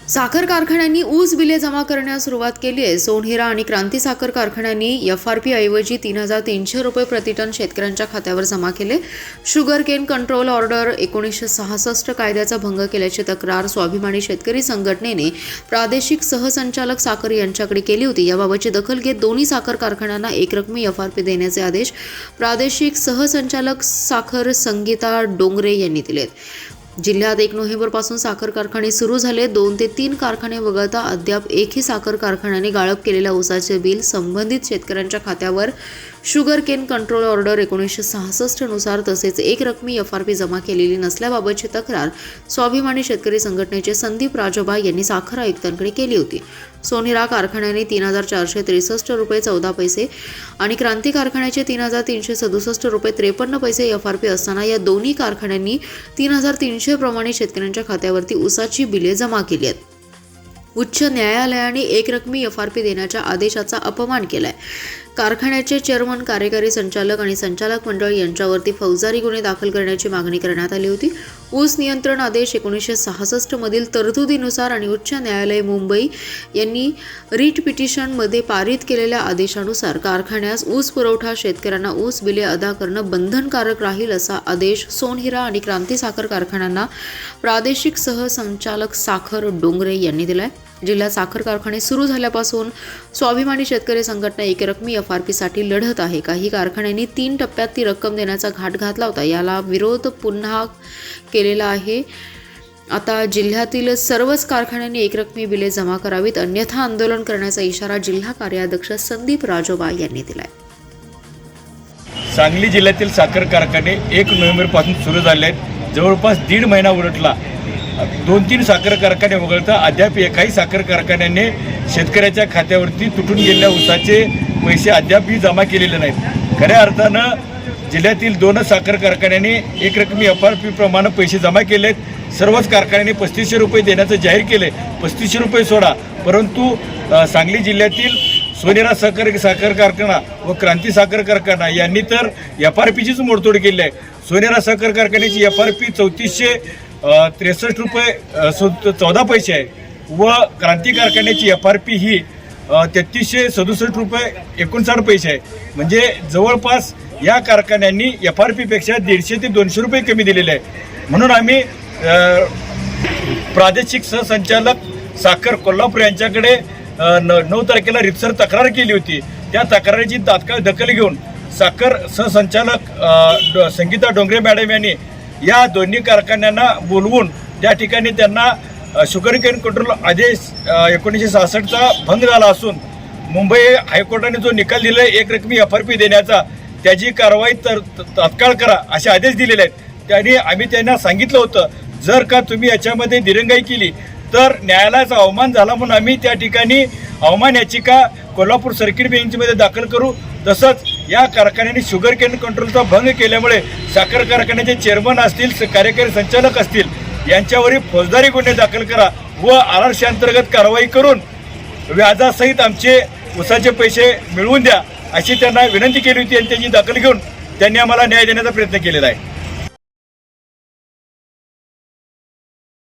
साखर कारखान्यांनी ऊस बिले जमा करण्यास सुरुवात केली आहे। सोनहिरा आणि क्रांती साखर कारखान्यांनी एफआरपी ऐवजी 3,300 रुपये प्रति टन शेतकऱ्यांच्या खात्यावर जमा केले। शुगर केन कंट्रोल ऑर्डर 1966 कायद्याचा भंग केल्याची तक्रार स्वाभिमानी शेतकरी संघटनेने प्रादेशिक सहसंचालक साखर यांच्याकडे केली होती। याबाबतची दखल घेत दोन्ही साखर कारखान्यांना एकरकमी एफआरपी देण्याचे आदेश प्रादेशिक सहसंचालक साखर संगीता डोंगरे यांनी दिलेत। जिल्ह्यात 1 नोव्हेंबरपासून साखर कारखाने सुरू झाले। 2 ते 3 कारखाने वगळता अद्याप एकही साखर कारखान्याने गाळप केलेल्या ऊसाचे बिल संबंधित शेतकऱ्यांच्या खात्यावर शुगर केन कंट्रोल ऑर्डर 1966 नुसार तसेच एकरकमी एफआरपी जमा केलेली नसल्याबाबतची तक्रार स्वाभिमानी शेतकरी संघटनेचे संदीप राजोबा यांनी साखर आयुक्तांकडे केली होती। सोनिरा कारखान्याने 3,463 रुपये 14 पैसे आणि क्रांती कारखान्याचे 3,367 रुपये 53 पैसे एफआरपी असताना या दोन्ही कारखान्यांनी 3,300 प्रमाणे शेतकऱ्यांच्या खात्यावरती ऊसाची बिले जमा केली आहेत। उच्च न्यायालयाने एकरकमी एफआरपी देण्याच्या आदेशाचा अपमान केलाय। कारखान्याचे चेअरमन, कार्यकारी संचालक आणि संचालक मंडळ यांच्यावरती फौजदारी गुन्हे दाखल करण्याची मागणी करण्यात आली होती। ऊस नियंत्रण आदेश 1966 मधील तरतुदीनुसार आणि उच्च न्यायालय मुंबई यांनी रीट पिटिशनमध्ये पारित केलेल्या आदेशानुसार कारखान्यास ऊस पुरवठा शेतकऱ्यांना ऊस बिले अदा करणं बंधनकारक राहील असा आदेश सोनहिरा आणि क्रांती साखर कारखान्यांना प्रादेशिक सहसंचालक साखर डोंगरे यांनी दिलाय। जिल्ह्यात साखर कारखाने सुरू झाल्यापासून स्वाभिमानी शेतकरी संघटना एकरकमी एफआरपीसाठी लढत आहे। काही कारखान्यांनी 3 टप्प्यात ती रक्कम देण्याचा घाट घातला होता। याला विरोध पुन्हा केलेला आहे। आता जिल्ह्यातील सर्वच कारखान्यांनी एकरकमी बिले जमा करावीत, अन्यथा आंदोलन करण्याचा इशारा जिल्हा कार्याध्यक्ष संदीप राजोबा यांनी दिलाय। सांगली जिल्ह्यातील साखर कारखाने 1 नोव्हेंबरपासून सुरू झाले आहेत। जवळपास 1.5 महिना उलटला। 2-3 साखर कारखाने वगळता अद्याप एकाही साखर कारखान्याने शेतकऱ्याच्या खात्यावरती तुटून गेलेल्या ऊसाचे पैसे अद्यापही जमा केलेले नाहीत। खऱ्या अर्थानं जिल्ह्यातील 2 साखर कारखान्यांनी एकरकमी एफआरपी प्रमाणे पैसे जमा केलेत। सर्वच कारखान्यांनी 3500 रुपये देण्याचं जाहीर केले। 3500 रुपये सोडा, परंतु सांगली जिल्ह्यातील सोनिरा साखर कारखाना व क्रांती साखर कारखाना यांनी तर एफआरपीचीच मोडतोड केली आहे। सोनिरा साखर कारखान्याची एफआरपी 3463 रुपये 14 पैसे आहे व क्रांती कारखान्याची एफआरपी ही 3367 रुपये 59 पैसे आहे। म्हणजे जवळपास या कारखान्यांनी एफआरपीपेक्षा 150 ते 200 रुपये कमी दिलेले आहे। म्हणून आम्ही प्रादेशिक सहसंचालक साखर कोल्हापूर यांच्याकडे 9 तारखेला रितसर तक्रार केली होती। त्या तक्रारीची तात्काळ दखल घेऊन साखर सहसंचालक संगीता डोंगरे मॅडम यांनी या दोन्ही कारखान्यांना बोलवून त्या ठिकाणी त्यांना शुगर केन कंट्रोल आदेश 1966चा भंग झाला असून मुंबई हायकोर्टाने जो निकाल दिला आहे एकरकमी एफआरपी देण्याचा, त्याची कारवाई तात्काळ करा असे आदेश दिलेले आहेत। त्यांनी आम्ही त्यांना सांगितलं होतं, जर का तुम्ही याच्यामध्ये दिरंगाई केली तर न्यायालयाचा अवमान झाला म्हणून आम्ही त्या ठिकाणी अवमान याचिका कोल्हापूर सर्किट बेंचमध्ये दाखल करू। तसंच या कारखान्याने शुगर केन कंट्रोलचा भंग केल्यामुळे साखर कारखान्याचे चेअरमन असतील, कार्यकारी संचालक असतील यांच्यावरील फौजदारी गुन्हे दाखल करा व आरआरसी अंतर्गत कारवाई करून व्याजासहित आमचे ऊसाचे पैसे मिळवून द्या अशी त्यांना विनंती केली होती आणि त्याची दखल घेऊन त्यांनी आम्हाला न्याय देण्याचा प्रयत्न केलेला आहे।